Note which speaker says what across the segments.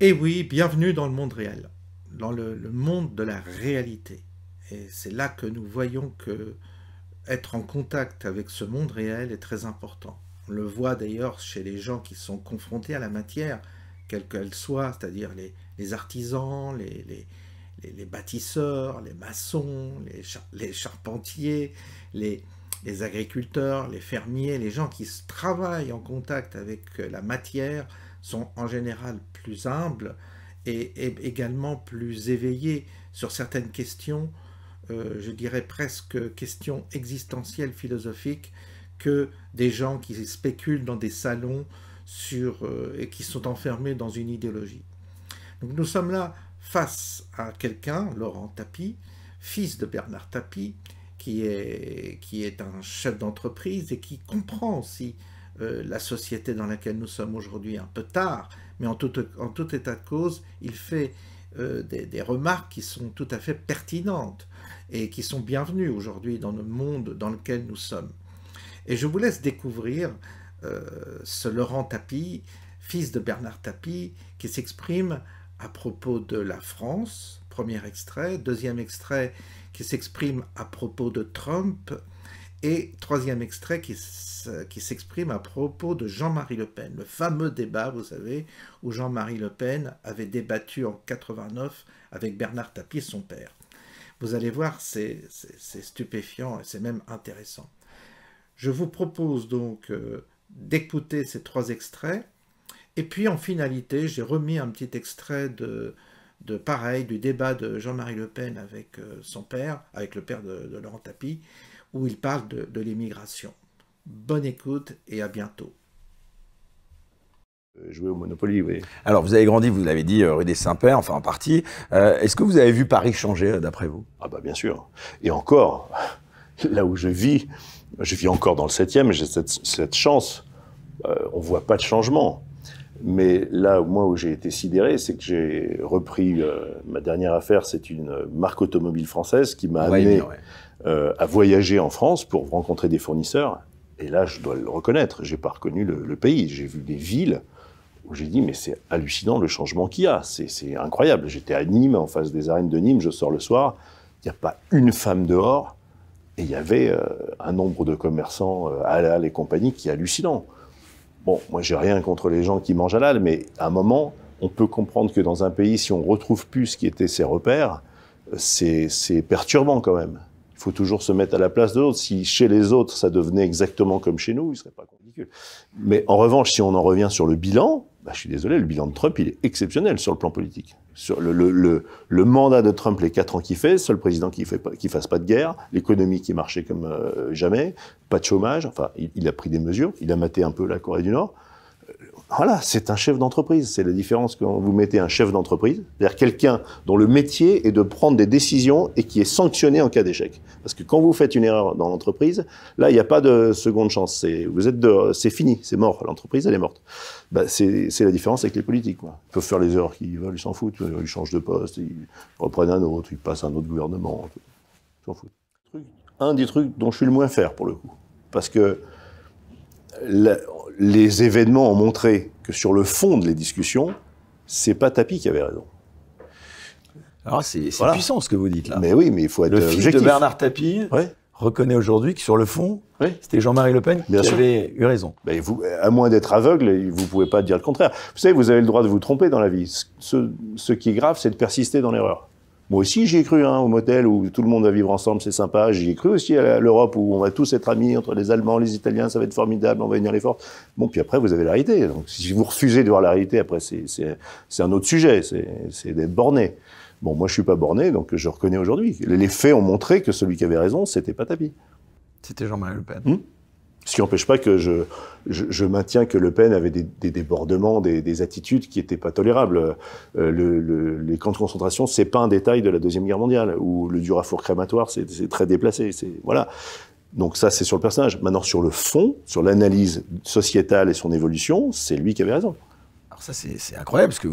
Speaker 1: Et oui, bienvenue dans le monde réel, dans le monde de la réalité. Et c'est là que nous voyons que être en contact avec ce monde réel est très important. On le voit d'ailleurs chez les gens qui sont confrontés à la matière, quelle qu'elle soit, c'est-à-dire les artisans, les bâtisseurs, les maçons, les charpentiers, les, les agriculteurs, les fermiers, les gens qui travaillent en contact avec la matière sont en général plus humbles et également plus éveillés sur certaines questions, je dirais presque questions existentielles philosophiques, que des gens qui spéculent dans des salons et qui sont enfermés dans une idéologie. Donc nous sommes là face à quelqu'un, Laurent Tapie, fils de Bernard Tapie, qui est un chef d'entreprise et qui comprend aussi la société dans laquelle nous sommes aujourd'hui un peu tard, mais en tout état de cause, il fait des remarques qui sont tout à fait pertinentes et qui sont bienvenues aujourd'hui dans le monde dans lequel nous sommes. Et je vous laisse découvrir ce Laurent Tapie, fils de Bernard Tapie, qui s'exprime à propos de la France, premier extrait, deuxième extrait qui s'exprime à propos de Trump, et troisième extrait qui s'exprime à propos de Jean-Marie Le Pen, le fameux débat, vous savez, où Jean-Marie Le Pen avait débattu en 89 avec Bernard Tapie, son père. Vous allez voir, c'est stupéfiant et c'est même intéressant. Je vous propose donc d'écouter ces trois extraits. Et puis en finalité, j'ai remis un petit extrait pareil, du débat de Jean-Marie Le Pen avec son père, avec le père de Laurent Tapie, où il parle de l'immigration. Bonne écoute et à bientôt.
Speaker 2: Jouer au Monopoly, oui.
Speaker 3: Alors, vous avez grandi, vous l'avez dit, rue des Saints-Pères, enfin en partie. Est-ce que vous avez vu Paris changer, d'après vous?
Speaker 2: Ah bah bien sûr. Et encore, là où je vis encore dans le 7e, j'ai cette chance. On voit pas de changement. Mais là, moi, où j'ai été sidéré, c'est que j'ai repris ma dernière affaire, c'est une marque automobile française qui m'a amené à voyager en France pour rencontrer des fournisseurs. Et là, je dois le reconnaître, j'ai pas reconnu le pays. J'ai vu des villes où j'ai dit, mais c'est hallucinant le changement qu'il y a. C'est incroyable. J'étais à Nîmes, en face des arènes de Nîmes, je sors le soir, il n'y a pas une femme dehors, et il y avait un nombre de commerçants halal et compagnie qui est hallucinant. Bon, moi, j'ai rien contre les gens qui mangent halal, mais à un moment, on peut comprendre que dans un pays, si on retrouve plus ce qui était ses repères, c'est perturbant quand même. Il faut toujours se mettre à la place de l'autre. Si chez les autres, ça devenait exactement comme chez nous, il serait pas ridicule. Mais en revanche, si on en revient sur le bilan, bah, je suis désolé, le bilan de Trump, il est exceptionnel sur le plan politique. Sur le mandat de Trump, les 4 ans qu'il fait, seul président qui fasse pas de guerre, l'économie qui marchait comme jamais, pas de chômage, enfin, il a pris des mesures, il a maté un peu la Corée du Nord. Voilà, c'est un chef d'entreprise. C'est la différence quand vous mettez un chef d'entreprise, c'est-à-dire quelqu'un dont le métier est de prendre des décisions et qui est sanctionné en cas d'échec. Parce que quand vous faites une erreur dans l'entreprise, là, il n'y a pas de seconde chance. C'est fini, c'est mort. L'entreprise, elle est morte. Bah, c'est la différence avec les politiques, quoi. Ils peuvent faire les erreurs qu'ils veulent, ils s'en foutent. Ils changent de poste, ils reprennent un autre, ils passent à un autre gouvernement. Ils s'en foutent. Un des trucs dont je suis le moins fier, pour le coup. Parce que les événements ont montré que sur le fond de les discussions, c'est pas Tapie qui avait raison.
Speaker 3: Alors c'est voilà. Puissant ce que vous dites là.
Speaker 2: Mais oui, mais il faut être objectif.
Speaker 3: Le fils de Bernard Tapie reconnaît aujourd'hui que sur le fond, c'était Jean-Marie Le Pen qui avait eu raison.
Speaker 2: Ben à moins d'être aveugle, vous pouvez pas dire le contraire. Vous savez, vous avez le droit de vous tromper dans la vie. Ce qui est grave, c'est de persister dans l'erreur. Moi aussi, j'y ai cru, au motel où tout le monde va vivre ensemble, c'est sympa. J'y ai cru aussi à l'Europe où on va tous être amis entre les Allemands, les Italiens, ça va être formidable, on va unir les forces. Bon, puis après, vous avez la réalité. Donc, si vous refusez de voir la réalité, après, c'est un autre sujet, c'est d'être borné. Bon, moi, je suis pas borné, donc je reconnais aujourd'hui. Les faits ont montré que celui qui avait raison, c'était pas Tapie.
Speaker 3: C'était Jean-Marie Le Pen.
Speaker 2: Ce qui n'empêche pas que je maintiens que Le Pen avait des débordements, des attitudes qui n'étaient pas tolérables. Les camps de concentration, c'est pas un détail de la Deuxième Guerre mondiale, où le dur à four crématoire, c'est très déplacé. Voilà. Donc ça, c'est sur le personnage. Maintenant, sur le fond, sur l'analyse sociétale et son évolution, c'est lui qui avait raison.
Speaker 3: Alors ça, c'est incroyable, parce que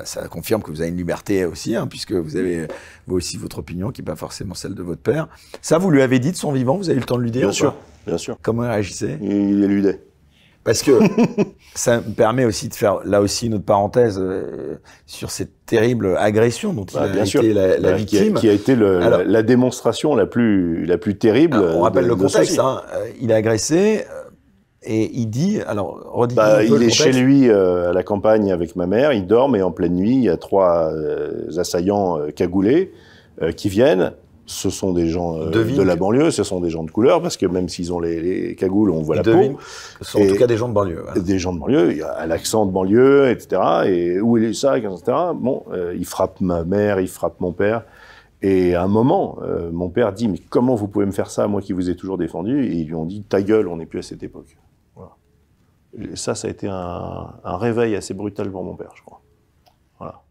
Speaker 3: ça confirme que vous avez une liberté aussi, puisque vous avez vous aussi votre opinion, qui n'est pas forcément celle de votre père. Ça, vous lui avez dit de son vivant, vous avez eu le temps de lui dire?
Speaker 2: Bien sûr, bien sûr.
Speaker 3: Comment il réagissait?
Speaker 2: Il éludait.
Speaker 3: Parce que ça me permet aussi de faire, là aussi, une autre parenthèse sur cette terrible agression dont il a été la victime.
Speaker 2: Qui a été la démonstration la plus terrible.
Speaker 3: On rappelle le contexte. Hein, il est agressé et il dit... Alors,
Speaker 2: il est chez lui à la campagne avec ma mère, il dort, et en pleine nuit, il y a 3 assaillants cagoulés qui viennent. Ce sont des gens de la banlieue, ce sont des gens de couleur, parce que même s'ils ont les cagoules, on voit la peau.
Speaker 3: Ce sont en tout cas des gens de banlieue. Voilà.
Speaker 2: Des gens de banlieue, il y a l'accent de banlieue, etc. Et où est les sacs, etc. Bon, il frappe ma mère, il frappe mon père. Et à un moment, mon père dit « Mais comment vous pouvez me faire ça, moi qui vous ai toujours défendu ?» Et ils lui ont dit « Ta gueule, on n'est plus à cette époque. » Voilà. Et ça a été un réveil assez brutal pour mon père, je crois. Voilà.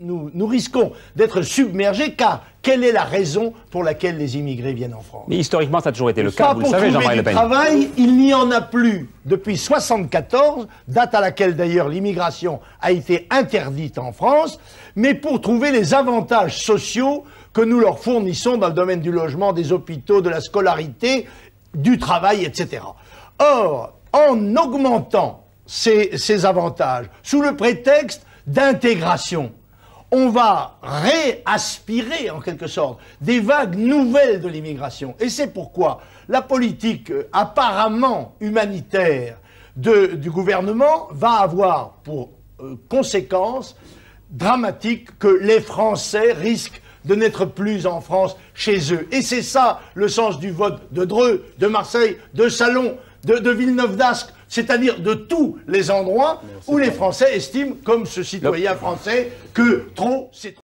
Speaker 4: Nous risquons d'être submergés, car quelle est la raison pour laquelle les immigrés viennent en France?
Speaker 5: Mais historiquement, ça a toujours été le cas, vous le savez, Jean-Marie Le Pen.
Speaker 4: Travail, il n'y en a plus depuis 1974, date à laquelle d'ailleurs l'immigration a été interdite en France, mais pour trouver les avantages sociaux que nous leur fournissons dans le domaine du logement, des hôpitaux, de la scolarité, du travail, etc. Or, en augmentant ces avantages, sous le prétexte d'intégration, on va réaspirer en quelque sorte des vagues nouvelles de l'immigration. Et c'est pourquoi la politique apparemment humanitaire du gouvernement va avoir pour conséquence dramatique que les Français risquent de n'être plus en France chez eux. Et c'est ça le sens du vote de Dreux, de Marseille, de Salon, de Villeneuve d'Ascq, c'est-à-dire de tous les endroits où les Français estiment, comme ce citoyen français, que trop, c'est trop.